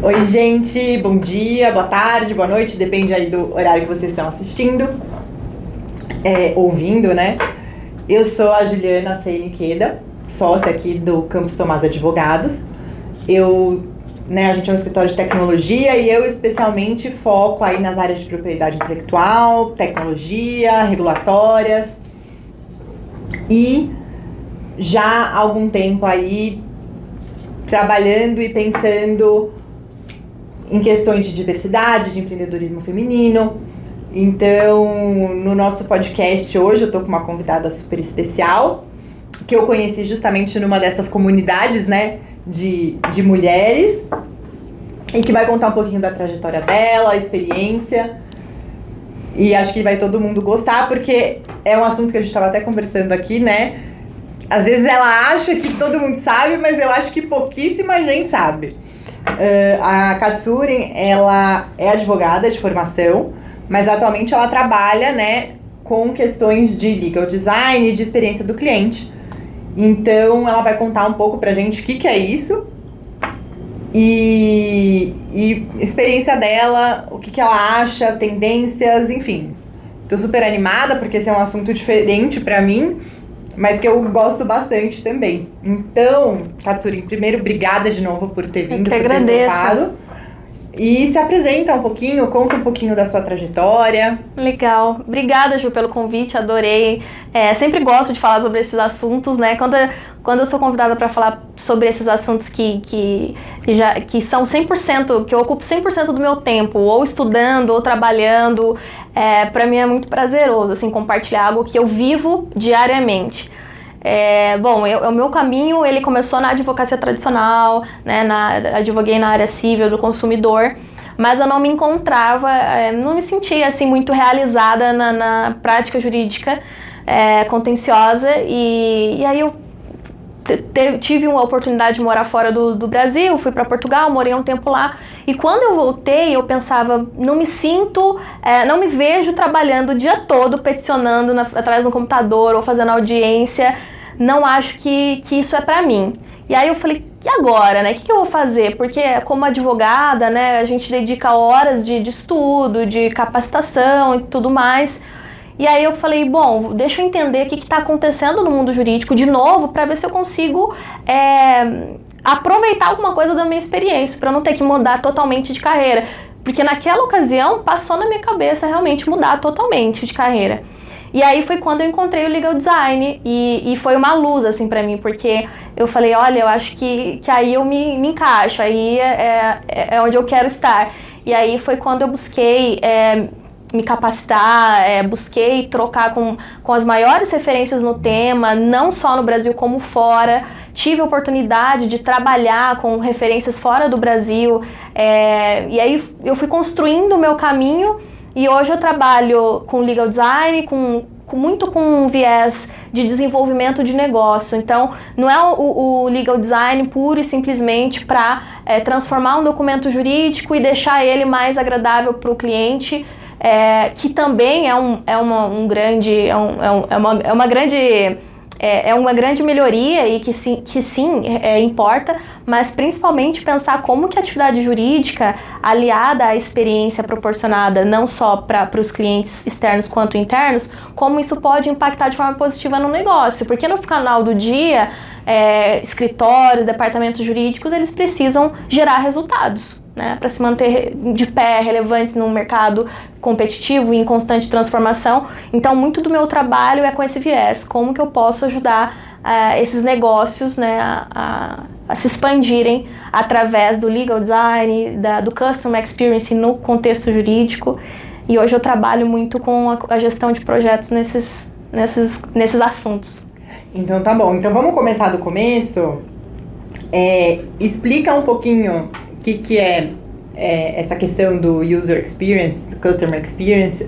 Oi, gente, bom dia, boa tarde, boa noite, depende aí do horário que vocês estão assistindo, ouvindo, né? Eu sou a Juliana Seiniqueda, sócia aqui do Campus Tomás Advogados. A gente é um escritório de tecnologia e eu especialmente foco aí nas áreas de propriedade intelectual, tecnologia, regulatórias. E já há algum tempo aí trabalhando e pensando em questões de diversidade, de empreendedorismo feminino. Então, no nosso podcast hoje, eu tô com uma convidada super especial, que eu conheci justamente numa dessas comunidades, né, de mulheres, e que vai contar um pouquinho da trajetória dela, a experiência. E acho que vai todo mundo gostar, porque é um assunto que a gente estava até conversando aqui, né? Às vezes ela acha que todo mundo sabe, mas eu acho que pouquíssima gente sabe. A Katsurin, ela é advogada de formação, mas atualmente ela trabalha, né, com questões de legal design e de experiência do cliente. Então ela vai contar um pouco pra gente o que é isso e experiência dela, o que ela acha, as tendências, enfim. Tô super animada porque esse é um assunto diferente pra mim, mas que eu gosto bastante também. Então, Katsurin, primeiro, obrigada de novo por ter vindo, por ter topado. E se apresenta um pouquinho, conta um pouquinho da sua trajetória. Legal. Obrigada, Ju, pelo convite, adorei. Sempre gosto de falar sobre esses assuntos, né? Quando eu sou convidada para falar sobre esses assuntos que são 100%, que eu ocupo 100% do meu tempo, ou estudando, ou trabalhando, para mim é muito prazeroso, assim, compartilhar algo que eu vivo diariamente. O meu caminho, ele começou na advocacia tradicional, né, advoguei na área civil do consumidor, mas eu não me encontrava, não me sentia assim muito realizada na prática jurídica contenciosa, e aí eu tive uma oportunidade de morar fora do Brasil, fui para Portugal, morei um tempo lá, e quando eu voltei eu pensava, não me vejo trabalhando o dia todo peticionando atrás do computador ou fazendo audiência, não acho que isso é para mim. E aí eu falei, e agora, né? O que eu vou fazer? Porque como advogada, né, a gente dedica horas de estudo, de capacitação e tudo mais. E aí eu falei, bom, deixa eu entender o que está acontecendo no mundo jurídico de novo, para ver se eu consigo aproveitar alguma coisa da minha experiência, para não ter que mudar totalmente de carreira. Porque naquela ocasião passou na minha cabeça realmente mudar totalmente de carreira. E aí foi quando eu encontrei o legal design e foi uma luz assim para mim, porque eu falei, olha, eu acho que aí eu me encaixo, aí é onde eu quero estar. E aí foi quando eu busquei me capacitar, busquei trocar com as maiores referências no tema, não só no Brasil como fora. Tive a oportunidade de trabalhar com referências fora do Brasil, e aí eu fui construindo o meu caminho, e hoje eu trabalho com legal design, muito com um viés de desenvolvimento de negócio. Então, não é o legal design puro e simplesmente para transformar um documento jurídico e deixar ele mais agradável para o cliente, que também é uma grande melhoria e que sim importa, mas principalmente pensar como que a atividade jurídica, aliada à experiência proporcionada não só para os clientes externos quanto internos, como isso pode impactar de forma positiva no negócio, porque no final do dia, escritórios, departamentos jurídicos, eles precisam gerar resultados, né, para se manter de pé, relevantes num mercado competitivo e em constante transformação. Então, muito do meu trabalho é com esse viés, como que eu posso ajudar esses negócios, né, a se expandirem através do legal design, do customer experience no contexto jurídico. E hoje eu trabalho muito com a gestão de projetos nesses assuntos. Então tá bom, então vamos começar do começo. Explica um pouquinho o que é essa questão do user experience, do customer experience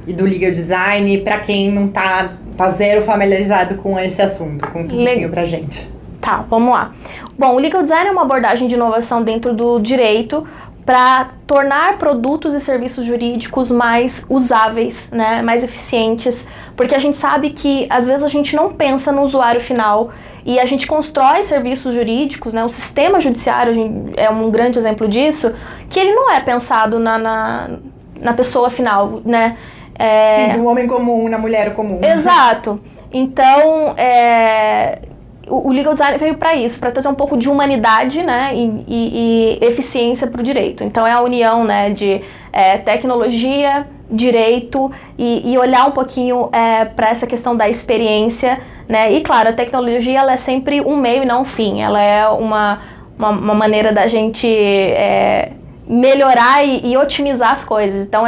e do legal design, para quem não tá zero familiarizado com esse assunto. Conta um pouquinho pra gente. Tá, vamos lá. Bom, o legal design é uma abordagem de inovação dentro do direito para tornar produtos e serviços jurídicos mais usáveis, né, mais eficientes, porque a gente sabe que às vezes a gente não pensa no usuário final e a gente constrói serviços jurídicos, né, o sistema judiciário é um grande exemplo disso, que ele não é pensado na pessoa final, né? Sim, no homem comum, na mulher comum. Exato. Então, o legal design veio para isso, para trazer um pouco de humanidade, né, e eficiência para o direito. Então é a união, né, de tecnologia, direito e olhar um pouquinho para essa questão da experiência, né. E claro, a tecnologia ela é sempre um meio e não um fim. Ela é uma maneira da gente melhorar e otimizar as coisas. Então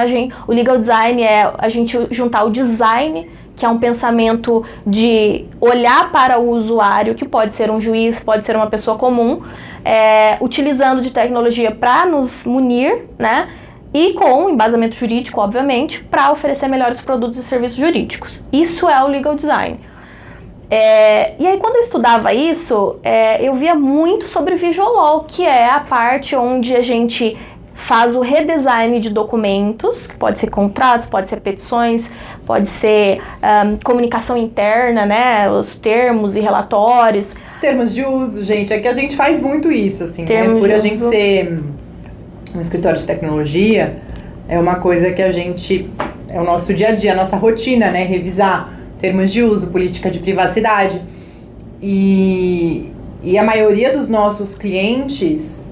o legal design é a gente juntar o design, que é um pensamento de olhar para o usuário, que pode ser um juiz, pode ser uma pessoa comum, utilizando de tecnologia para nos munir, né? E com embasamento jurídico, obviamente, para oferecer melhores produtos e serviços jurídicos. Isso é o legal design. E aí, quando eu estudava isso, eu via muito sobre Visual Law, que é a parte onde a gente faz o redesign de documentos, que pode ser contratos, pode ser petições, pode ser comunicação interna, né, os termos e relatórios. Termos de uso, gente, é que a gente faz muito isso, assim, né? Por a gente ser um escritório de tecnologia, é uma coisa que a gente, é o nosso dia a dia, a nossa rotina, né, revisar termos de uso, política de privacidade, e a maioria dos nossos clientes,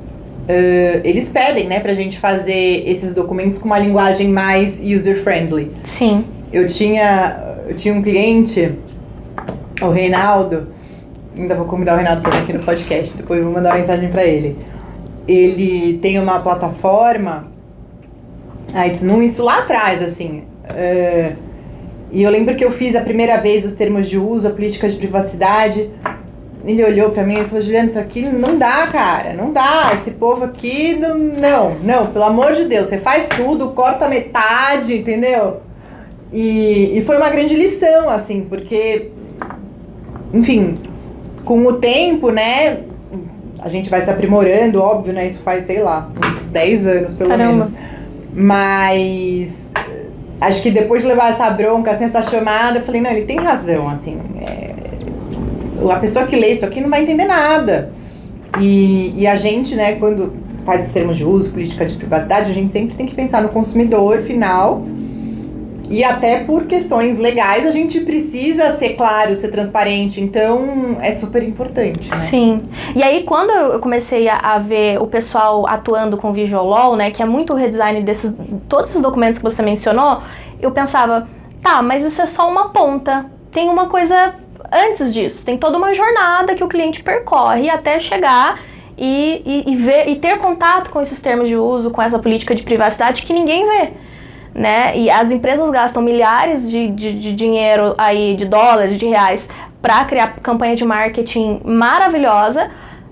eles pedem, né, pra gente fazer esses documentos com uma linguagem mais user-friendly. Sim. Eu tinha um cliente, o Reinaldo, ainda vou convidar o Reinaldo pra vir aqui no podcast, depois eu vou mandar uma mensagem pra ele. Ele tem uma plataforma, isso lá atrás, assim, e eu lembro que eu fiz a primeira vez os termos de uso, a política de privacidade. Ele olhou pra mim e falou: Juliana, isso aqui não dá, cara, não dá, esse povo aqui, não, pelo amor de Deus, você faz tudo, corta metade, entendeu? E foi uma grande lição, assim, porque, enfim, com o tempo, né, a gente vai se aprimorando, óbvio, né, isso faz, sei lá, uns 10 anos, pelo menos. Mas acho que depois de levar essa bronca, assim, essa chamada, eu falei, não, ele tem razão, assim, a pessoa que lê isso aqui não vai entender nada. E a gente, né, quando faz os termos de uso, política de privacidade, a gente sempre tem que pensar no consumidor final. E até por questões legais, a gente precisa ser claro, ser transparente. Então, é super importante, né? Sim. E aí, quando eu comecei a ver o pessoal atuando com Visual Law, né, que é muito o redesign todos esses documentos que você mencionou, eu pensava, tá, mas isso é só uma ponta. Tem uma coisa antes disso. Tem toda uma jornada que o cliente percorre até chegar e ver e ter contato com esses termos de uso, com essa política de privacidade que ninguém vê, né? E as empresas gastam milhares de dinheiro aí, de dólares, de reais, para criar campanha de marketing maravilhosa.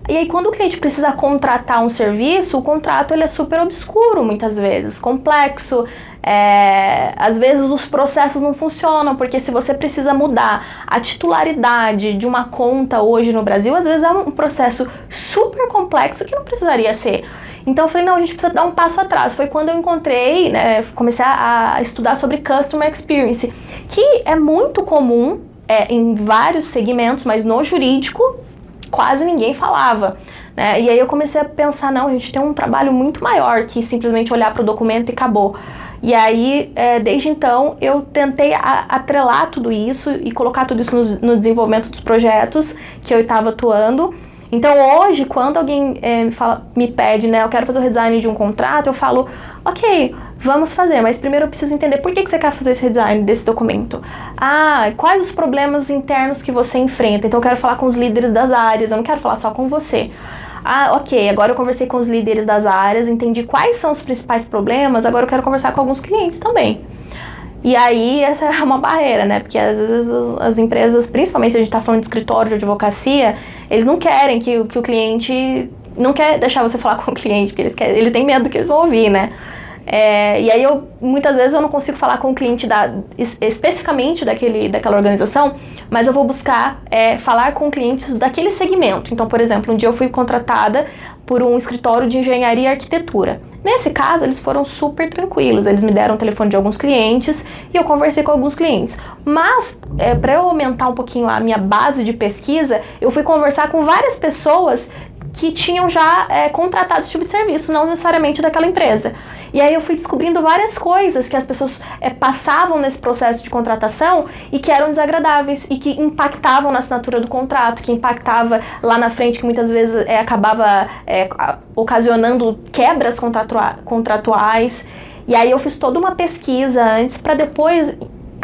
E aí, quando o cliente precisa contratar um serviço, o contrato ele é super obscuro, muitas vezes, complexo. Às vezes os processos não funcionam, porque se você precisa mudar a titularidade de uma conta hoje no Brasil, às vezes é um processo super complexo que não precisaria ser. Então eu falei, não, a gente precisa dar um passo atrás. Foi quando eu encontrei, né, comecei a estudar sobre Customer Experience, que é muito comum em vários segmentos, mas no jurídico quase ninguém falava, né? E aí eu comecei a pensar, não, a gente tem um trabalho muito maior que simplesmente olhar para o documento e acabou. E aí, desde então, eu tentei atrelar tudo isso e colocar tudo isso no desenvolvimento dos projetos que eu estava atuando. Então, hoje, quando alguém me pede, né, eu quero fazer o redesign de um contrato, eu falo, ok, vamos fazer, mas primeiro eu preciso entender por que você quer fazer esse redesign desse documento. Quais os problemas internos que você enfrenta? Então, eu quero falar com os líderes das áreas, eu não quero falar só com você. Ok, agora eu conversei com os líderes das áreas, entendi quais são os principais problemas, agora eu quero conversar com alguns clientes também. E aí, essa é uma barreira, né? Porque às vezes as empresas, principalmente a gente tá falando de escritório de advocacia, eles não querem que o cliente... Não quer deixar você falar com o cliente, porque ele tem medo do que eles vão ouvir, né? E aí, muitas vezes eu não consigo falar com o cliente especificamente daquela organização, mas eu vou buscar falar com clientes daquele segmento. Então, por exemplo, um dia eu fui contratada por um escritório de engenharia e arquitetura. Nesse caso, eles foram super tranquilos, eles me deram o telefone de alguns clientes e eu conversei com alguns clientes. Mas, para eu aumentar um pouquinho a minha base de pesquisa, eu fui conversar com várias pessoas que tinham já contratado esse tipo de serviço, não necessariamente daquela empresa. E aí eu fui descobrindo várias coisas que as pessoas passavam nesse processo de contratação e que eram desagradáveis e que impactavam na assinatura do contrato, que impactava lá na frente, que muitas vezes acabava ocasionando quebras contratuais. E aí eu fiz toda uma pesquisa antes para depois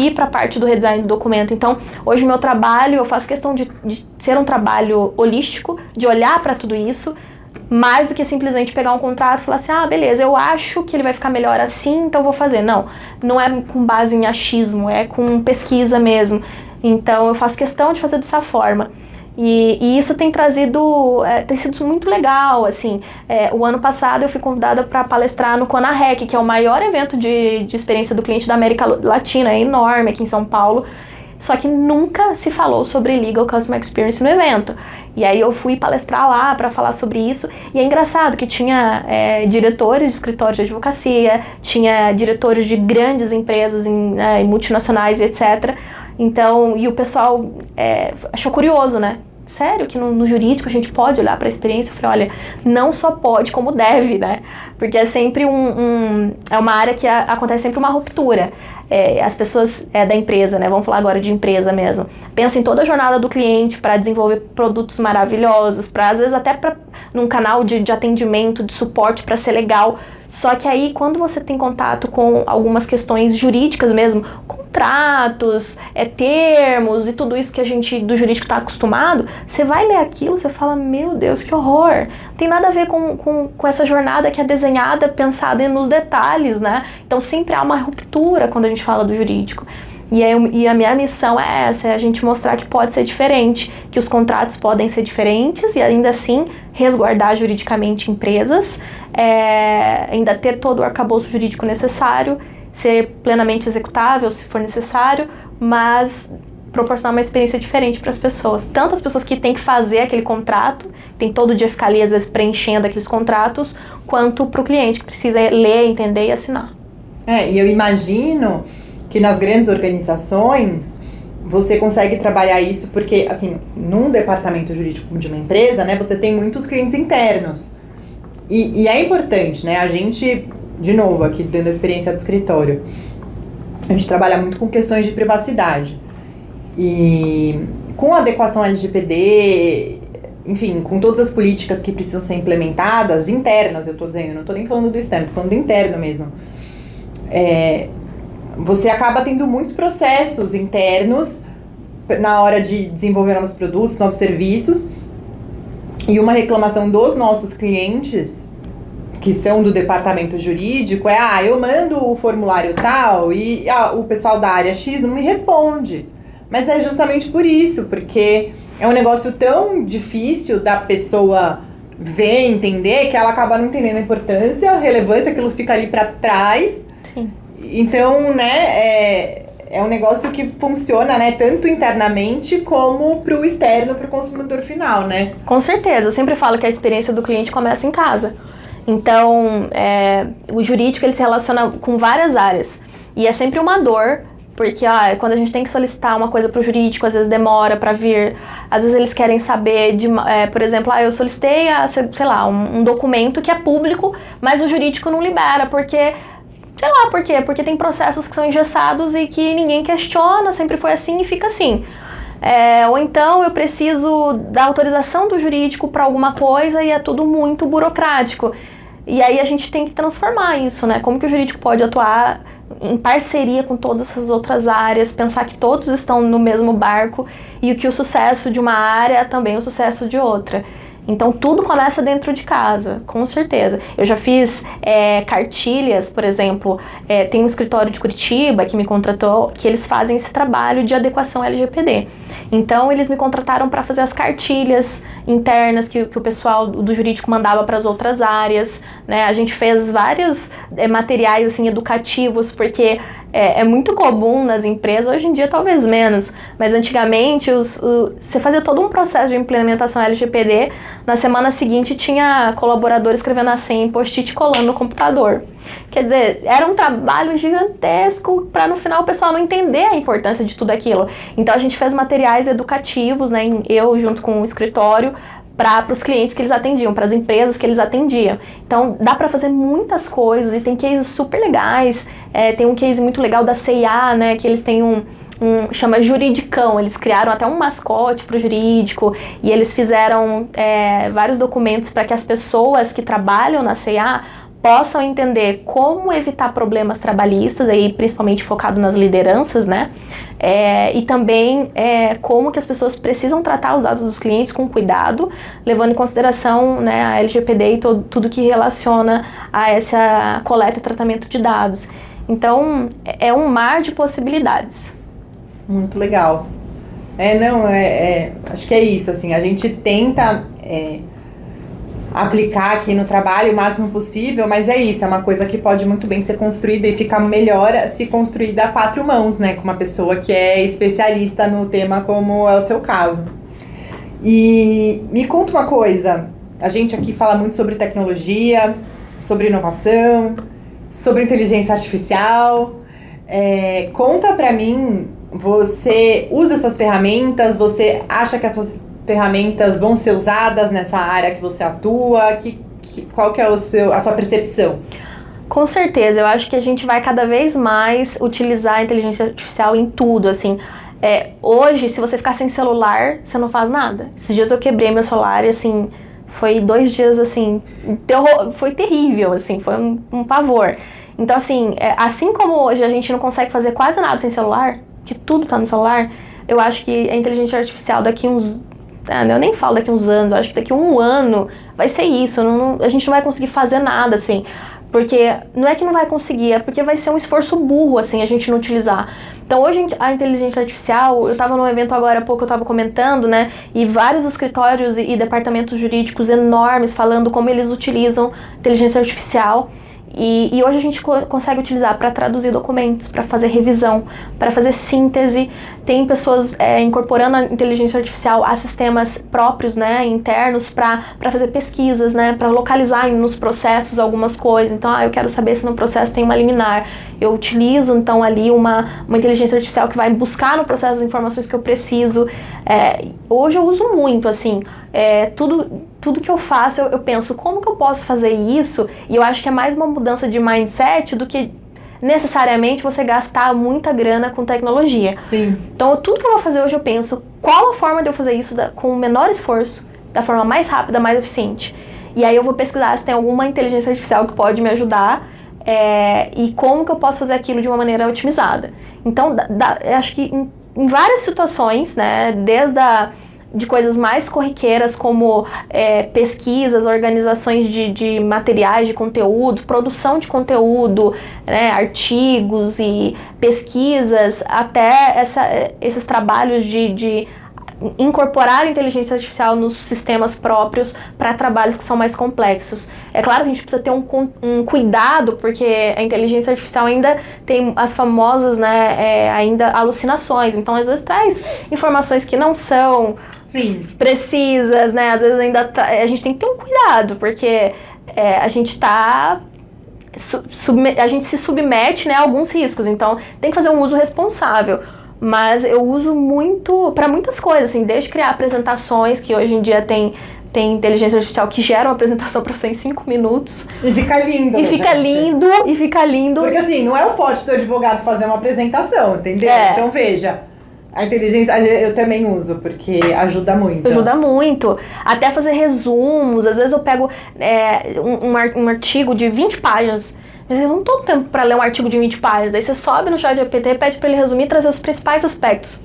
ir para a parte do redesign do documento. Então, hoje o meu trabalho, eu faço questão de ser um trabalho holístico, de olhar para tudo isso, mais do que simplesmente pegar um contrato e falar assim, beleza, eu acho que ele vai ficar melhor assim, então eu vou fazer. Não é com base em achismo, é com pesquisa mesmo. Então, eu faço questão de fazer dessa forma. E isso tem trazido, tem sido muito legal, assim. O ano passado eu fui convidada para palestrar no CONAREC, que é o maior evento de experiência do cliente da América Latina, é enorme aqui em São Paulo. Só que nunca se falou sobre Legal Customer Experience no evento. E aí eu fui palestrar lá para falar sobre isso. E é engraçado que tinha diretores de escritórios de advocacia, tinha diretores de grandes empresas em multinacionais e etc. Então, e o pessoal achou curioso, né? Sério que no jurídico a gente pode olhar para a experiência? Eu falei, olha, não só pode, como deve, né? Porque é sempre é uma área que acontece sempre uma ruptura. As pessoas da empresa, né? Vamos falar agora de empresa mesmo. Pensa em toda a jornada do cliente para desenvolver produtos maravilhosos, para às vezes até num canal de atendimento, de suporte para ser legal. Só que aí, quando você tem contato com algumas questões jurídicas mesmo, contratos, termos e tudo isso que a gente do jurídico está acostumado, você vai ler aquilo, você fala, meu Deus, que horror! Não tem nada a ver com essa jornada que é desenhada, pensada nos detalhes, né? Então sempre há uma ruptura quando a gente fala do jurídico. E a minha missão é essa, é a gente mostrar que pode ser diferente, que os contratos podem ser diferentes e ainda assim resguardar juridicamente empresas, ainda ter todo o arcabouço jurídico necessário, ser plenamente executável se for necessário, mas proporcionar uma experiência diferente para as pessoas. Tanto as pessoas que têm que fazer aquele contrato, tem todo dia ficar ali às vezes preenchendo aqueles contratos, quanto para o cliente que precisa ler, entender e assinar. E eu imagino que nas grandes organizações você consegue trabalhar isso porque, assim, num departamento jurídico de uma empresa, né, você tem muitos clientes internos. E é importante, né, a gente, de novo, aqui dando a experiência do escritório, a gente trabalha muito com questões de privacidade. E com a adequação LGPD, enfim, com todas as políticas que precisam ser implementadas, internas, eu tô dizendo, não tô nem falando do externo, tô falando do interno mesmo. Você acaba tendo muitos processos internos na hora de desenvolver novos produtos, novos serviços. E uma reclamação dos nossos clientes, que são do departamento jurídico, eu mando o formulário tal e o pessoal da área X não me responde. Mas é justamente por isso, porque é um negócio tão difícil da pessoa ver, entender, que ela acaba não entendendo a importância, a relevância, aquilo fica ali para trás. Sim. Então, né, é um negócio que funciona, né, tanto internamente como pro externo, pro consumidor final, né? Com certeza, eu sempre falo que a experiência do cliente começa em casa. Então, o jurídico ele se relaciona com várias áreas e é sempre uma dor, porque quando a gente tem que solicitar uma coisa pro jurídico, às vezes demora para vir, às vezes eles querem saber, por exemplo, eu solicitei, sei lá, um documento que é público, mas o jurídico não libera, porque... Sei lá por quê, porque tem processos que são engessados e que ninguém questiona, sempre foi assim e fica assim. Ou então eu preciso da autorização do jurídico para alguma coisa e é tudo muito burocrático. E aí a gente tem que transformar isso, né? Como que o jurídico pode atuar em parceria com todas essas outras áreas, pensar que todos estão no mesmo barco e que o sucesso de uma área é também o sucesso de outra. Então, tudo começa dentro de casa, com certeza. Eu já fiz cartilhas, por exemplo, tem um escritório de Curitiba que me contratou, que eles fazem esse trabalho de adequação LGPD. Então, eles me contrataram para fazer as cartilhas internas que o pessoal do jurídico mandava para as outras áreas, né? A gente fez vários materiais assim, educativos, porque é muito comum nas empresas, hoje em dia talvez menos, mas antigamente você fazia todo um processo de implementação LGPD, na semana seguinte tinha colaborador escrevendo a senha em post-it colando no computador. Quer dizer, era um trabalho gigantesco para no final o pessoal não entender a importância de tudo aquilo. Então a gente fez materiais educativos, né, eu junto com o escritório, para os clientes que eles atendiam, para as empresas que eles atendiam. Então, dá para fazer muitas coisas e tem cases super legais. Tem um case muito legal da C&A, né, que eles têm chama Juridicão. Eles criaram até um mascote para o jurídico e eles fizeram vários documentos para que as pessoas que trabalham na C&A possam entender como evitar problemas trabalhistas, aí principalmente focado nas lideranças, né? E também como que as pessoas precisam tratar os dados dos clientes com cuidado, levando em consideração, né, a LGPD e tudo que relaciona a essa coleta e tratamento de dados. Então, é um mar de possibilidades. Muito legal. Acho que é isso, assim, a gente tenta aplicar aqui no trabalho o máximo possível, mas é isso, é uma coisa que pode muito bem ser construída e ficar melhor se construída a 4 mãos, né, com uma pessoa que é especialista no tema, como é o seu caso. E me conta uma coisa, a gente aqui fala muito sobre tecnologia, sobre inovação, sobre inteligência artificial, conta pra mim, você usa essas ferramentas, você acha que essas ferramentas vão ser usadas nessa área que você atua? Qual que é a sua percepção? Com certeza, eu acho que a gente vai cada vez mais utilizar a inteligência artificial em tudo, assim. Hoje, se você ficar sem celular, você não faz nada. Esses dias eu quebrei meu celular e, assim, foi 2 dias, assim, foi terrível, assim, foi um pavor. Então, assim como hoje a gente não consegue fazer quase nada sem celular, que tudo tá no celular, eu acho que a inteligência artificial daqui uns... eu nem falo daqui uns anos, eu acho que daqui 1 ano vai ser isso, a gente não vai conseguir fazer nada, assim, porque não é que não vai conseguir, é porque vai ser um esforço burro, assim, a gente não utilizar. Então, hoje a inteligência artificial, eu estava num evento agora há pouco, eu estava comentando, né, e vários escritórios e departamentos jurídicos enormes falando como eles utilizam inteligência artificial. E hoje a gente consegue utilizar para traduzir documentos, para fazer revisão, para fazer síntese. Tem pessoas incorporando a inteligência artificial a sistemas próprios, né, internos, para fazer pesquisas, né, para localizar nos processos algumas coisas. Então, eu quero saber se no processo tem uma liminar. Eu utilizo, então, ali uma inteligência artificial que vai buscar no processo as informações que eu preciso. Hoje eu uso muito, assim, tudo que eu faço, eu penso, como que eu posso fazer isso? E eu acho que é mais uma mudança de mindset do que necessariamente você gastar muita grana com tecnologia. Sim. Então, tudo que eu vou fazer hoje, eu penso, qual a forma de eu fazer isso com o menor esforço, da forma mais rápida, mais eficiente? E aí eu vou pesquisar se tem alguma inteligência artificial que pode me ajudar e como que eu posso fazer aquilo de uma maneira otimizada. Então, eu acho que em várias situações, né, de coisas mais corriqueiras como pesquisas, organizações de materiais, de conteúdo, produção de conteúdo, né, artigos e pesquisas, até esses trabalhos de incorporar a inteligência artificial nos sistemas próprios para trabalhos que são mais complexos. É claro que a gente precisa ter um cuidado, porque a inteligência artificial ainda tem as famosas, né, ainda alucinações. Então, às vezes traz informações que não são precisas, né? Às vezes ainda a gente tem que ter um cuidado, porque a gente a gente se submete, né, a alguns riscos. Então, tem que fazer um uso responsável. Mas eu uso muito para muitas coisas, assim, desde criar apresentações, que hoje em dia tem inteligência artificial que gera uma apresentação para você em 5 minutos. E fica lindo. E fica lindo. Porque assim, não é o forte do advogado fazer uma apresentação, entendeu? Então veja, a inteligência eu também uso, porque ajuda muito. Ajuda muito. Até fazer resumos. Às vezes eu pego um artigo de 20 páginas. Mas eu não tô com tempo pra ler um artigo de 20 páginas. Aí você sobe no ChatGPT, pede pra ele resumir e trazer os principais aspectos.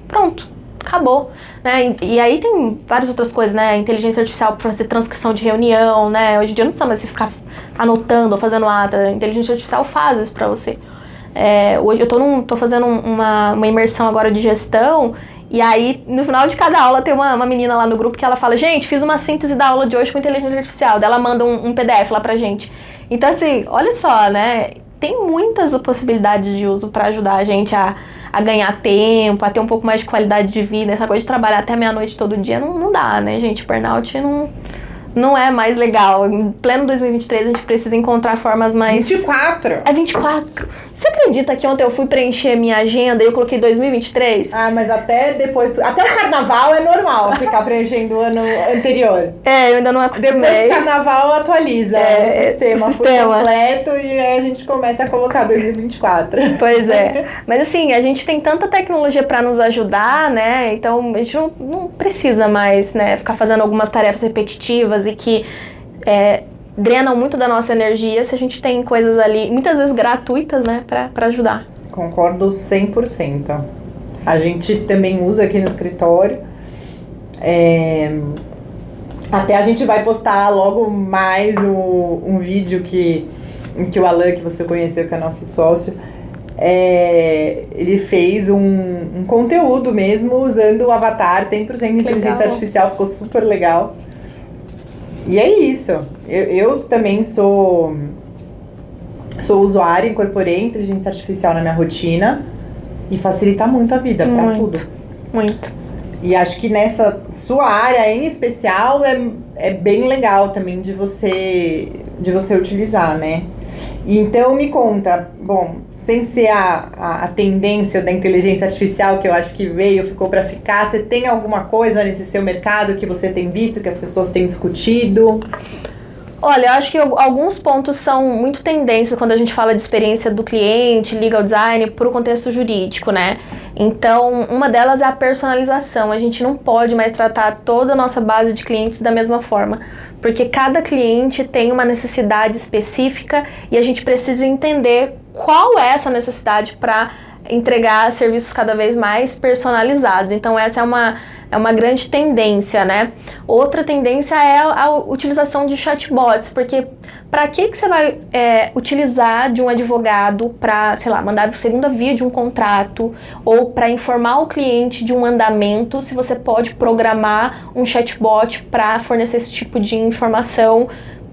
Pronto, acabou. Né? E aí tem várias outras coisas, né? Inteligência artificial pra fazer transcrição de reunião, né? Hoje em dia não precisa mais você ficar anotando ou fazendo ata. A inteligência artificial faz isso pra você. Hoje eu tô fazendo uma imersão agora de gestão. E aí, no final de cada aula, tem uma menina lá no grupo que ela fala: gente, fiz uma síntese da aula de hoje com inteligência artificial. Daí ela manda um PDF lá pra gente. Então, assim, olha só, né? tem muitas possibilidades de uso para ajudar a gente a ganhar tempo, a ter um pouco mais de qualidade de vida. Essa coisa de trabalhar até meia-noite todo dia não dá, né, gente? Burnout não é mais legal. Em pleno 2023, a gente precisa encontrar formas mais... 24? É 24. Você acredita que ontem eu fui preencher minha agenda e eu coloquei 2023? Ah, mas até depois... Até o carnaval é normal ficar preenchendo o ano anterior. Eu ainda não acostumei. Depois do carnaval atualiza o sistema por completo e aí a gente começa a colocar 2024. Pois é. Mas assim, a gente tem tanta tecnologia pra nos ajudar, né? Então a gente não precisa mais, né, ficar fazendo algumas tarefas repetitivas e que drenam muito da nossa energia se a gente tem coisas ali, muitas vezes gratuitas, né, pra ajudar. Concordo 100%. A gente também usa aqui no escritório. Até a gente vai postar logo mais um vídeo em que o Alan, que você conheceu, que é nosso sócio, ele fez um conteúdo mesmo usando o avatar 100% de inteligência artificial, ficou super legal. E é isso. Eu também sou usuária, incorporei inteligência artificial na minha rotina e facilita muito a vida para tudo. Muito. E acho que nessa sua área em especial é bem legal também de você utilizar, né? E então me conta, bom, sem ser a tendência da inteligência artificial que eu acho que ficou para ficar, você tem alguma coisa nesse seu mercado que você tem visto, que as pessoas têm discutido? Olha, eu acho que alguns pontos são muito tendências quando a gente fala de experiência do cliente, legal design, para o contexto jurídico, né? Então, uma delas é a personalização. A gente não pode mais tratar toda a nossa base de clientes da mesma forma, porque cada cliente tem uma necessidade específica e a gente precisa entender qual é essa necessidade para entregar serviços cada vez mais personalizados. Então, essa é uma grande tendência, né? Outra tendência é a utilização de chatbots, porque para que você vai utilizar de um advogado para, sei lá, mandar a segunda via de um contrato ou para informar o cliente de um andamento, se você pode programar um chatbot para fornecer esse tipo de informação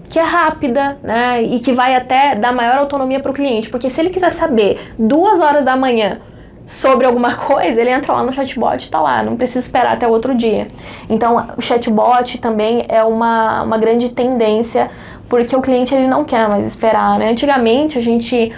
que é rápida, né? E que vai até dar maior autonomia para o cliente, porque se ele quiser saber 2 horas da manhã sobre alguma coisa, ele entra lá no chatbot e tá lá, não precisa esperar até o outro dia. Então, o chatbot também é uma grande tendência, porque o cliente ele não quer mais esperar, né? Antigamente, a gente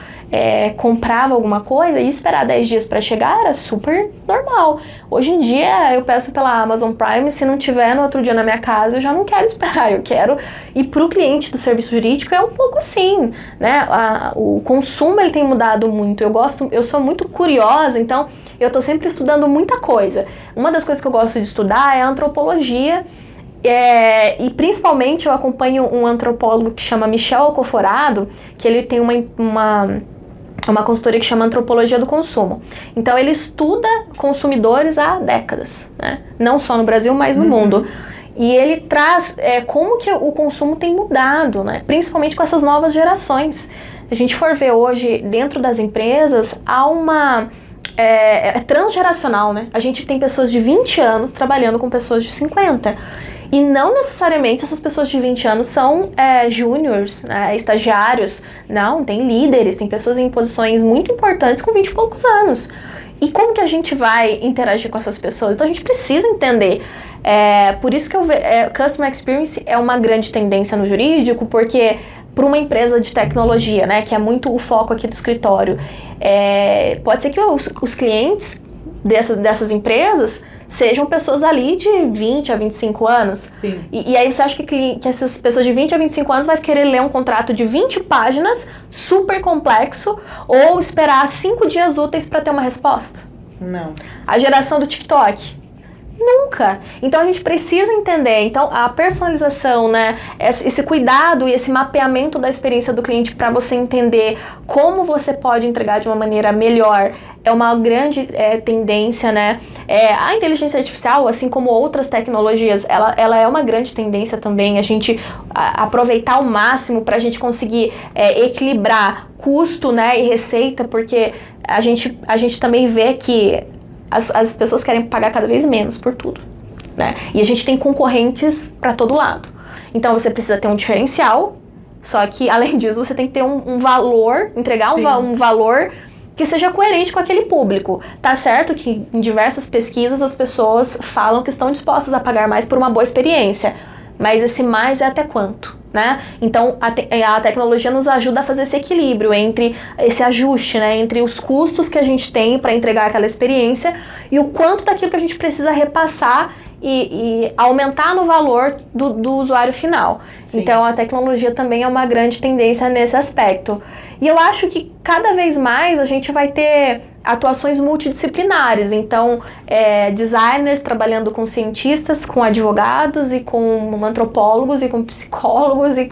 comprava alguma coisa e esperar 10 dias para chegar era super normal. Hoje em dia, eu peço pela Amazon Prime, se não tiver no outro dia na minha casa, eu já não quero esperar, eu quero... E pro cliente do serviço jurídico é um pouco assim, né? O consumo, ele tem mudado muito. Eu sou muito curiosa, então eu tô sempre estudando muita coisa. Uma das coisas que eu gosto de estudar é a antropologia, e principalmente eu acompanho um antropólogo que chama Michel Alcoforado, que ele tem uma consultoria que chama Antropologia do Consumo. Então ele estuda consumidores há décadas, né? Não só no Brasil, mas no mundo. E ele traz como que o consumo tem mudado, né? Principalmente com essas novas gerações. Se a gente for ver hoje dentro das empresas, há uma... transgeracional, né? A gente tem pessoas de 20 anos trabalhando com pessoas de 50. E não necessariamente essas pessoas de 20 anos são júniors, estagiários. Não, tem líderes, tem pessoas em posições muito importantes com 20 e poucos anos. E como que a gente vai interagir com essas pessoas? Então a gente precisa entender. Por isso que Customer Experience é uma grande tendência no jurídico, porque para uma empresa de tecnologia, né, que é muito o foco aqui do escritório, pode ser que os clientes dessas empresas sejam pessoas ali de 20 a 25 anos. Sim. E aí você acha que essas pessoas de 20 a 25 anos vai querer ler um contrato de 20 páginas, super complexo, ou esperar 5 dias úteis para ter uma resposta? Não. A geração do TikTok? Nunca. Então a gente precisa entender. Então a personalização, né, esse cuidado e esse mapeamento da experiência do cliente para você entender como você pode entregar de uma maneira melhor é uma grande tendência, né? A inteligência artificial, assim como outras tecnologias, ela é uma grande tendência também. A gente aproveitar ao máximo para a gente conseguir equilibrar custo, né, e receita, porque a gente também vê que as pessoas querem pagar cada vez menos por tudo, né? E a gente tem concorrentes para todo lado. Então você precisa ter um diferencial, Só que, além disso, você tem que ter um valor, entregar um valor que seja coerente com aquele público. Tá certo que em diversas pesquisas as pessoas falam que estão dispostas a pagar mais por uma boa experiência, mas esse mais é até quanto, né? Então a tecnologia nos ajuda a fazer esse equilíbrio entre esse ajuste, né? Entre os custos que a gente tem para entregar aquela experiência e o quanto daquilo que a gente precisa repassar e aumentar no valor do usuário final. Sim. Então a tecnologia também é uma grande tendência nesse aspecto. E eu acho que cada vez mais a gente vai ter atuações multidisciplinares. Então, designers trabalhando com cientistas, com advogados e com antropólogos e com psicólogos e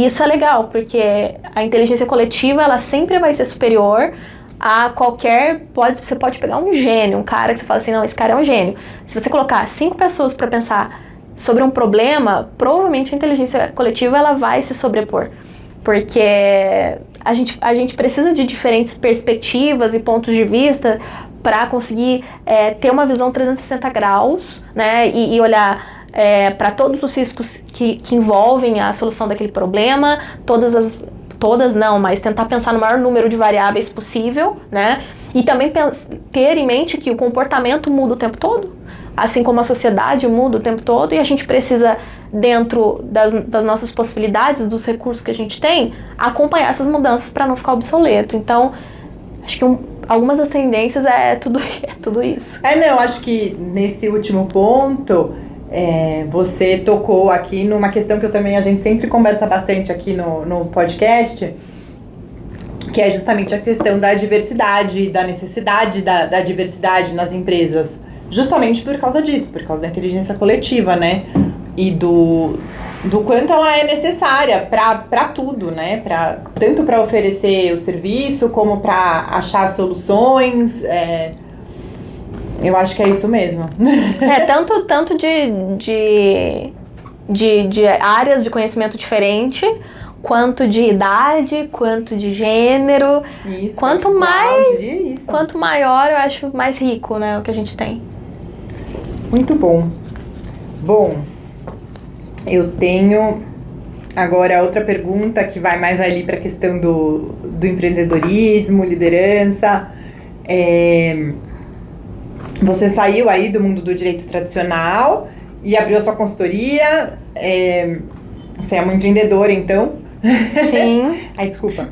isso é legal, porque a inteligência coletiva ela sempre vai ser superior a qualquer... Você pode pegar um gênio, um cara que você fala assim, não, esse cara é um gênio. Se você colocar 5 pessoas para pensar sobre um problema, provavelmente a inteligência coletiva ela vai se sobrepor. Porque a gente precisa de diferentes perspectivas e pontos de vista para conseguir ter uma visão 360 graus, né, e olhar para todos os riscos que envolvem a solução daquele problema, todas não, mas tentar pensar no maior número de variáveis possível, né, e também ter em mente que o comportamento muda o tempo todo, assim como a sociedade muda o tempo todo, e a gente precisa, dentro das nossas possibilidades, dos recursos que a gente tem, acompanhar essas mudanças para não ficar obsoleto. Então, acho que algumas das tendências é tudo isso. Não, acho que nesse último ponto, você tocou aqui numa questão que a gente sempre conversa bastante aqui no podcast, que é justamente a questão da diversidade, da necessidade da diversidade nas empresas. Justamente por causa disso, por causa da inteligência coletiva, né? E do quanto ela é necessária para tudo, né? Tanto para oferecer o serviço, como para achar soluções. Eu acho que é isso mesmo. Tanto de áreas de conhecimento diferente, quanto de idade, quanto de gênero. Isso, quanto maior, eu acho mais rico, né, o que a gente tem. Muito bom. Bom, eu tenho agora outra pergunta que vai mais ali para a questão do empreendedorismo, liderança. Você saiu aí do mundo do direito tradicional e abriu a sua consultoria. Você é uma empreendedora, então? Sim. Ai, desculpa.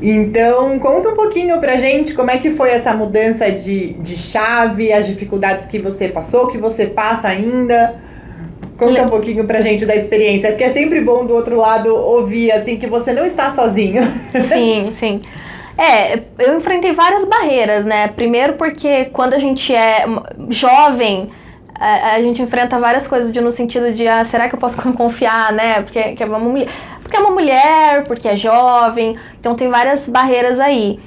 Então, conta um pouquinho pra gente como é que foi essa mudança de chave, as dificuldades que você passou, que você passa ainda. Conta um pouquinho pra gente da experiência, porque é sempre bom do outro lado ouvir, assim, que você não está sozinho. Sim, sim. Eu enfrentei várias barreiras, né? Primeiro porque quando a gente é jovem, a gente enfrenta várias coisas no sentido de, será que eu posso confiar, né? Porque é uma mulher. Porque é uma mulher, porque é jovem, então tem várias barreiras aí.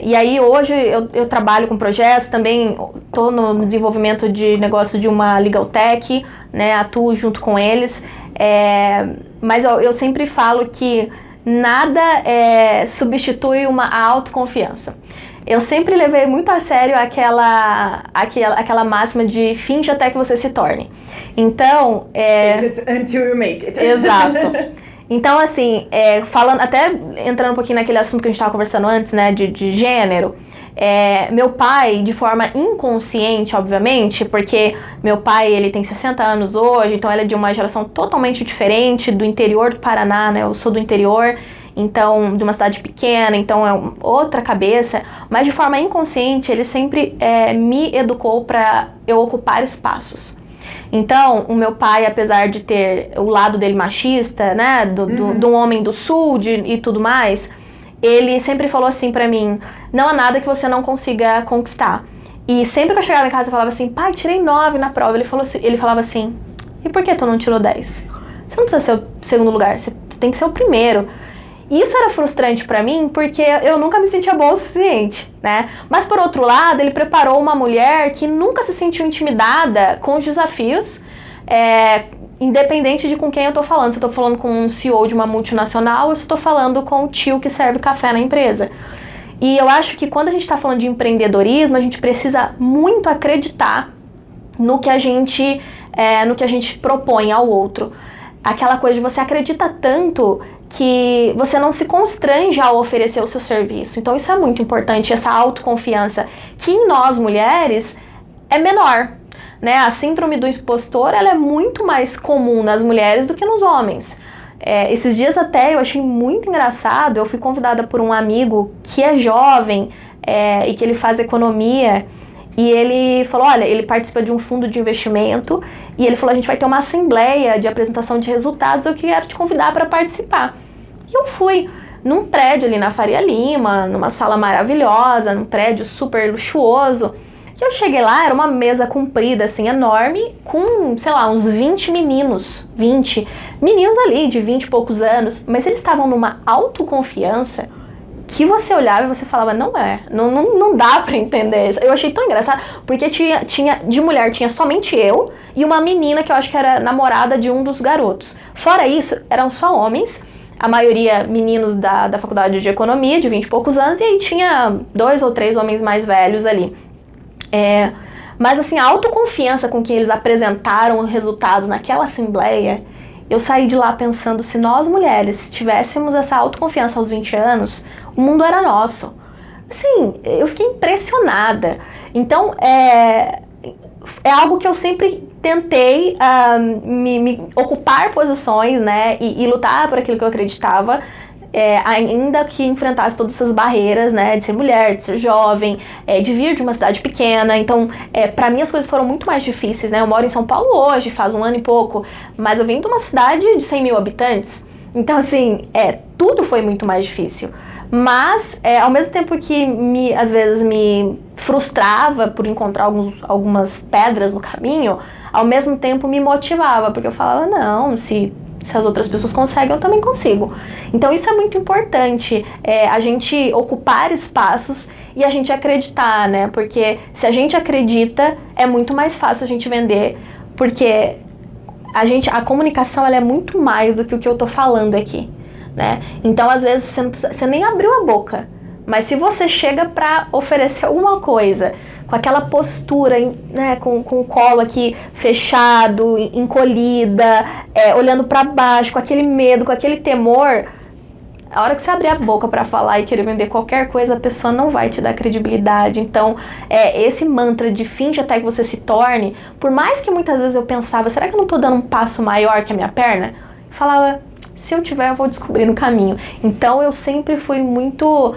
E aí hoje eu trabalho com projetos, também estou no desenvolvimento de negócio de uma legal tech, né, atuo junto com eles, mas eu sempre falo que nada substitui uma autoconfiança. Eu sempre levei muito a sério aquela máxima de finge até que você se torne. Então... Make it until you make it. Exato. Então, assim, até entrando um pouquinho naquele assunto que a gente estava conversando antes, né, de gênero, meu pai, de forma inconsciente, obviamente, porque meu pai, ele tem 60 anos hoje, então ele é de uma geração totalmente diferente, do interior do Paraná, né, eu sou do interior, então, de uma cidade pequena, então é outra cabeça, mas de forma inconsciente, ele sempre me educou para eu ocupar espaços. Então, o meu pai, apesar de ter o lado dele machista, né, do homem do sul e tudo mais, ele sempre falou assim pra mim, não há nada que você não consiga conquistar. E sempre que eu chegava em casa, eu falava assim, pai, tirei 9 na prova. Ele falava assim, e por que tu não tirou 10? Você não precisa ser o segundo lugar, você tem que ser o primeiro. E isso era frustrante pra mim, porque eu nunca me sentia boa o suficiente, né? Mas, por outro lado, ele preparou uma mulher que nunca se sentiu intimidada com os desafios, independente de com quem eu tô falando. Se eu tô falando com um CEO de uma multinacional, ou se eu tô falando com o tio que serve café na empresa. E eu acho que quando a gente tá falando de empreendedorismo, a gente precisa muito acreditar no que a gente propõe ao outro. aquela coisa de você acredita tanto que você não se constrange a oferecer o seu serviço. Então isso é muito importante, essa autoconfiança, que em nós mulheres é menor, né? A síndrome do impostor, ela é muito mais comum nas mulheres do que nos homens. Esses dias até eu achei muito engraçado, eu fui convidada por um amigo que é jovem e que ele faz economia, e ele falou, olha, ele participa de um fundo de investimento, e ele falou, a gente vai ter uma assembleia de apresentação de resultados, eu quero te convidar para participar. E eu fui num prédio ali na Faria Lima, numa sala maravilhosa, num prédio super luxuoso. E eu cheguei lá, era uma mesa comprida, assim, enorme, com, sei lá, uns 20 meninos ali de 20 e poucos anos, mas eles estavam numa autoconfiança que você olhava e você falava, não dá pra entender. Eu achei tão engraçado, porque de mulher tinha somente eu e uma menina que eu acho que era namorada de um dos garotos. Fora isso, eram só homens, a maioria meninos da faculdade de economia, de 20 e poucos anos, e aí tinha 2 ou 3 homens mais velhos ali. Mas assim, a autoconfiança com que eles apresentaram os resultados naquela assembleia, eu saí de lá pensando, se nós mulheres tivéssemos essa autoconfiança aos 20 anos, o mundo era nosso. Assim, eu fiquei impressionada. Então, é algo que eu sempre tentei me ocupar posições, né, e lutar por aquilo que eu acreditava, ainda que enfrentasse todas essas barreiras, né, de ser mulher, de ser jovem, de vir de uma cidade pequena. Então, pra mim as coisas foram muito mais difíceis, né, eu moro em São Paulo hoje, faz 1 ano e pouco, mas eu venho de uma cidade de 100 mil habitantes, então assim, tudo foi muito mais difícil. Mas, ao mesmo tempo que às vezes me frustrava por encontrar algumas pedras no caminho, ao mesmo tempo me motivava, porque eu falava, não, se as outras pessoas conseguem, eu também consigo. Então isso é muito importante, a gente ocupar espaços e a gente acreditar, né? Porque se a gente acredita, é muito mais fácil a gente vender, porque a comunicação ela é muito mais do que o que eu tô falando aqui, né? Então às vezes você nem abriu a boca, mas se você chega para oferecer alguma coisa com aquela postura, né, com o colo aqui fechado, encolhida, olhando para baixo, com aquele medo, com aquele temor, a hora que você abrir a boca para falar e querer vender qualquer coisa, a pessoa não vai te dar credibilidade. Então, esse mantra de finge até que você se torne, por mais que muitas vezes eu pensava, será que eu não tô dando um passo maior que a minha perna? Eu falava, se eu tiver, eu vou descobrir no caminho. Então, eu sempre fui muito...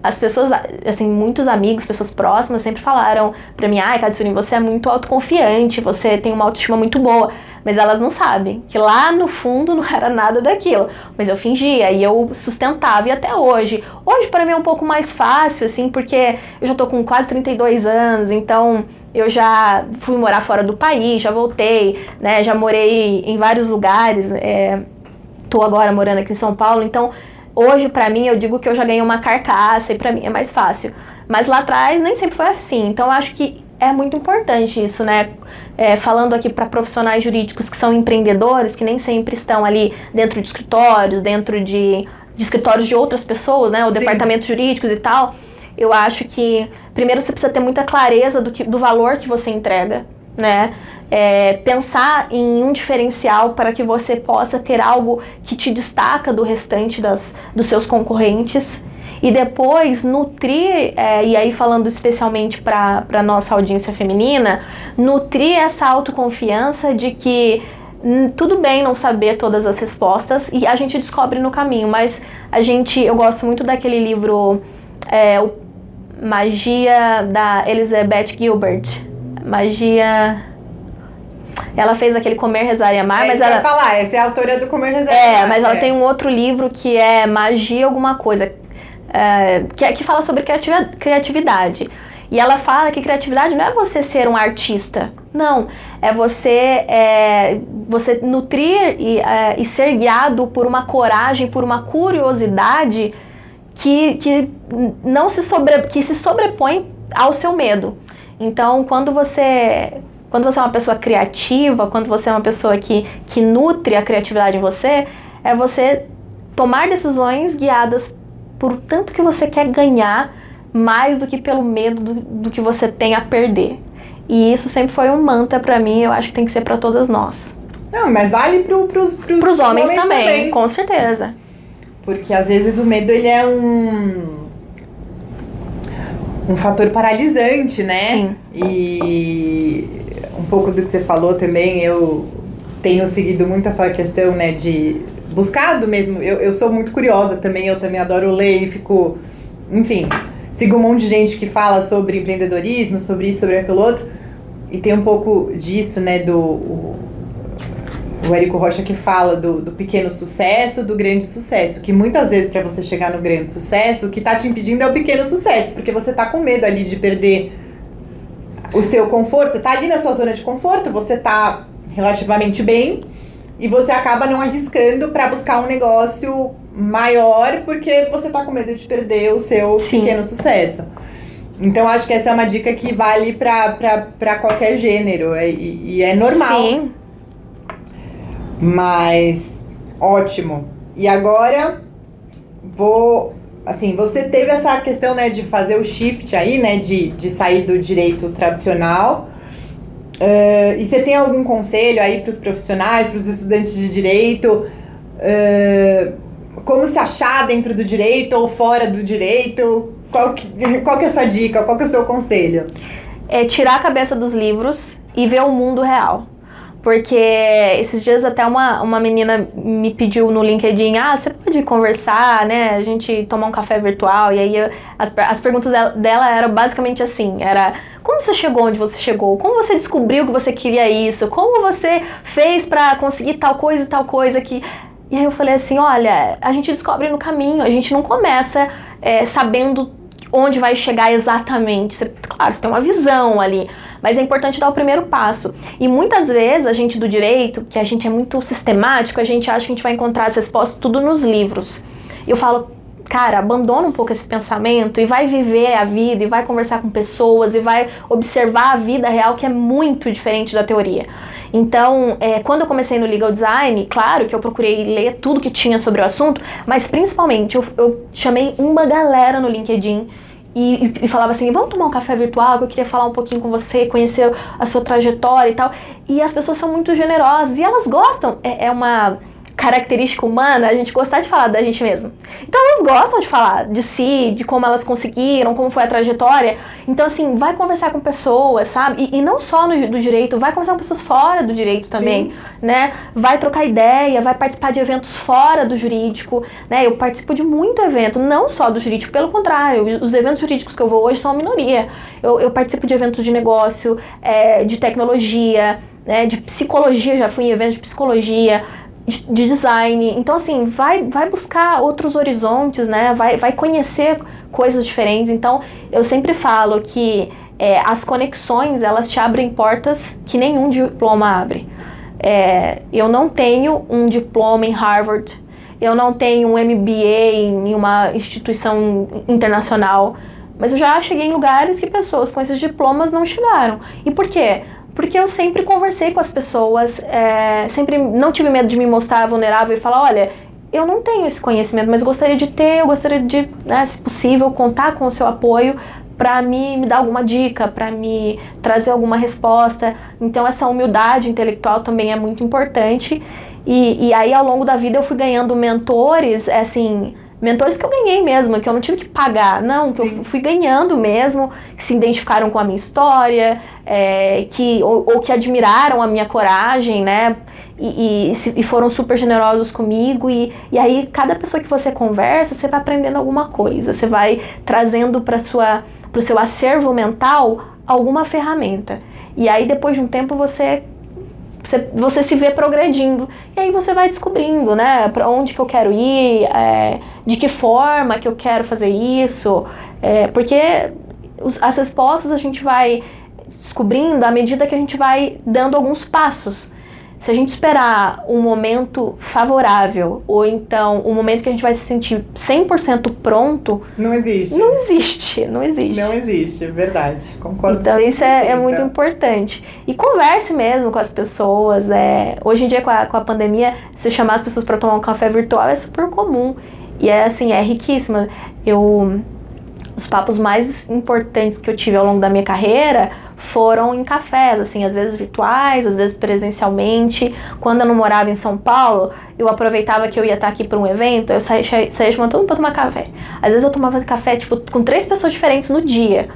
as pessoas, assim, muitos amigos, pessoas próximas sempre falaram pra mim, Katsuri, você é muito autoconfiante, você tem uma autoestima muito boa, mas elas não sabem que lá no fundo não era nada daquilo, mas eu fingia e eu sustentava, e até hoje pra mim é um pouco mais fácil, assim, porque eu já tô com quase 32 anos, então eu já fui morar fora do país, já voltei, né, já morei em vários lugares, tô agora morando aqui em São Paulo, então hoje, pra mim, eu digo que eu já ganhei uma carcaça e pra mim é mais fácil. Mas lá atrás nem sempre foi assim. Então, eu acho que é muito importante isso, né? Falando aqui para profissionais jurídicos que são empreendedores, que nem sempre estão ali dentro de escritórios, dentro de escritórios de outras pessoas, né? Ou departamentos jurídicos e tal. Eu acho que, primeiro, você precisa ter muita clareza do valor que você entrega, né? Pensar em um diferencial para que você possa ter algo que te destaca do restante dos seus concorrentes, e depois nutrir, e aí falando especialmente para a nossa audiência feminina, nutrir essa autoconfiança de que tudo bem não saber todas as respostas e a gente descobre no caminho, mas eu gosto muito daquele livro Magia, da Elizabeth Gilbert. Ela fez aquele Comer, Rezar e Amar, mas ela... essa é a autora do Comer, Rezar e Amar. Mas ela tem um outro livro que é Magia alguma coisa, que fala sobre criatividade. E ela fala que criatividade não é você ser um artista, não. É você nutrir e ser guiado por uma coragem, por uma curiosidade que se sobrepõe ao seu medo. Então, quando você é uma pessoa criativa, quando você é uma pessoa que nutre a criatividade em você, é você tomar decisões guiadas por tanto que você quer ganhar, mais do que pelo medo do que você tem a perder. E isso sempre foi um mantra pra mim, eu acho que tem que ser pra todas nós. Não, mas vale pros homens também, com certeza. Porque às vezes o medo, ele é um fator paralisante, né? Sim. E um pouco do que você falou também, eu tenho seguido muito essa questão, né, de buscado mesmo. Eu sou muito curiosa também, eu também adoro ler e fico, enfim, sigo um monte de gente que fala sobre empreendedorismo, sobre isso, sobre aquilo outro, e tem um pouco disso, né, o Érico Rocha, que fala do pequeno sucesso, do grande sucesso, que muitas vezes para você chegar no grande sucesso, o que tá te impedindo é o pequeno sucesso, porque você tá com medo ali de perder o seu conforto, você tá ali na sua zona de conforto, você tá relativamente bem, e você acaba não arriscando para buscar um negócio maior, porque você tá com medo de perder o seu pequeno sucesso. Então, acho que essa é uma dica que vale para qualquer gênero, e é normal. Sim. Mas, ótimo. E agora, assim, você teve essa questão, né, de fazer o shift aí, né, de sair do direito tradicional. E você tem algum conselho aí para os profissionais, para os estudantes de direito? Como se achar dentro do direito ou fora do direito? Qual que é a sua dica? Qual que é o seu conselho? É tirar a cabeça dos livros e ver o mundo real. Porque esses dias até uma menina me pediu no LinkedIn, você pode conversar, né, a gente tomar um café virtual, e aí as perguntas dela eram basicamente assim, como você chegou onde você chegou? Como você descobriu que você queria isso? Como você fez pra conseguir tal coisa e tal coisa que... E aí eu falei assim, olha, a gente descobre no caminho, a gente não começa sabendo onde vai chegar exatamente. Claro, você tem uma visão ali, mas é importante dar o primeiro passo. E muitas vezes a gente do direito, que a gente é muito sistemático, a gente acha que a gente vai encontrar as respostas tudo nos livros. E eu falo, cara, abandona um pouco esse pensamento e vai viver a vida, e vai conversar com pessoas, e vai observar a vida real, que é muito diferente da teoria. Então, quando eu comecei no Legal Design, claro que eu procurei ler tudo que tinha sobre o assunto, mas principalmente eu chamei uma galera no LinkedIn e falava assim, vamos tomar um café virtual, que eu queria falar um pouquinho com você, conhecer a sua trajetória e tal. E as pessoas são muito generosas e elas gostam, é uma característica humana a gente gostar de falar da gente mesmo. Então elas gostam de falar de si, de como elas conseguiram, como foi a trajetória. Então assim, vai conversar com pessoas, sabe? E não só do direito, vai conversar com pessoas fora do direito também, né? Vai trocar ideia, vai participar de eventos fora do jurídico, né? Eu participo de muito evento, não só do jurídico, pelo contrário, os eventos jurídicos que eu vou hoje são a minoria. Eu participo de eventos de negócio, de tecnologia, né? De psicologia, já fui em eventos de psicologia, de design. Então assim, vai buscar outros horizontes, né? Vai conhecer coisas diferentes. Então eu sempre falo que as conexões, elas te abrem portas que nenhum diploma abre. Eu não tenho um diploma em Harvard, eu não tenho um MBA em uma instituição internacional, mas eu já cheguei em lugares que pessoas com esses diplomas não chegaram. E por quê? Porque eu sempre conversei com as pessoas, sempre não tive medo de me mostrar vulnerável e falar, olha, eu não tenho esse conhecimento, mas eu gostaria de ter, eu gostaria de, né, se possível, contar com o seu apoio para me dar alguma dica, para me trazer alguma resposta. Então essa humildade intelectual também é muito importante. E aí ao longo da vida eu fui ganhando mentores, mentores que eu ganhei mesmo, que eu não tive que pagar, não, que eu fui ganhando mesmo, que se identificaram com a minha história, ou que admiraram a minha coragem, né, e foram super generosos comigo, e aí cada pessoa que você conversa, você vai aprendendo alguma coisa, você vai trazendo para o seu acervo mental alguma ferramenta, e aí depois de um tempo você se vê progredindo, e aí você vai descobrindo, né, para onde que eu quero ir, de que forma que eu quero fazer isso, porque as respostas a gente vai descobrindo à medida que a gente vai dando alguns passos. Se a gente esperar um momento favorável, ou então um momento que a gente vai se sentir 100% pronto... Não existe. Não existe. Não existe, verdade. Concordo. Então isso é muito importante. E converse mesmo com as pessoas. Hoje em dia, com a pandemia, se chamar as pessoas para tomar um café virtual é super comum. E é riquíssima. Os papos mais importantes que eu tive ao longo da minha carreira foram em cafés, assim, às vezes virtuais, às vezes presencialmente. Quando eu não morava em São Paulo, eu aproveitava que eu ia estar aqui para um evento, eu saía chamando todo mundo para tomar café. Às vezes eu tomava café, tipo, com 3 pessoas diferentes no dia.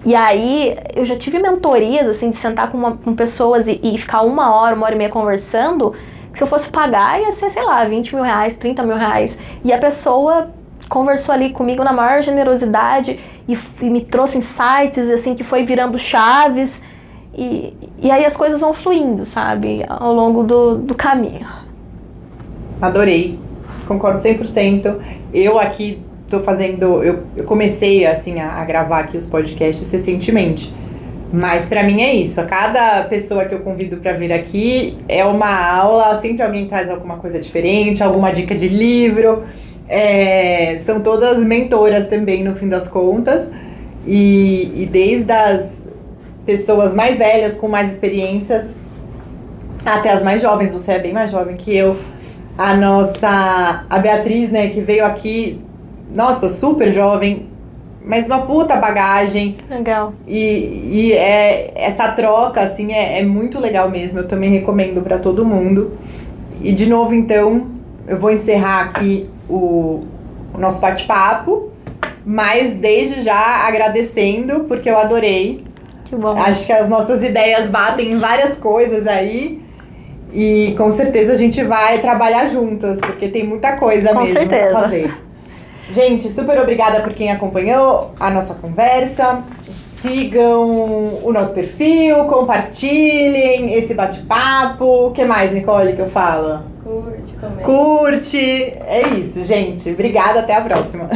E aí, eu já tive mentorias, assim, de sentar com pessoas e ficar 1 hora e meia conversando, que se eu fosse pagar ia ser, sei lá, 20 mil reais, 30 mil reais. E a pessoa conversou ali comigo na maior generosidade e me trouxe insights, assim, que foi virando chaves. E aí as coisas vão fluindo, sabe, ao longo do caminho. Adorei, concordo 100%. Eu aqui tô fazendo, eu comecei assim a gravar aqui os podcasts recentemente, mas pra mim é isso, a cada pessoa que eu convido pra vir aqui é uma aula, sempre alguém traz alguma coisa diferente, alguma dica de livro, são todas mentoras também no fim das contas, e desde as pessoas mais velhas com mais experiências até as mais jovens, você é bem mais jovem que eu, a Beatriz, né, que veio aqui, nossa, super jovem, mas uma puta bagagem. Legal. E essa troca, assim, é muito legal mesmo. Eu também recomendo pra todo mundo. E, de novo, então, eu vou encerrar aqui o nosso bate-papo, mas desde já agradecendo, porque eu adorei. Que bom. Acho que as nossas ideias batem em várias coisas aí. E, com certeza, a gente vai trabalhar juntas, porque tem muita coisa com mesmo certeza. pra fazer. Gente, super obrigada por quem acompanhou a nossa conversa. Sigam o nosso perfil, compartilhem esse bate-papo. O que mais, Nicole, que eu falo? Curte, comenta. Curte. É isso, gente. Obrigada, até a próxima.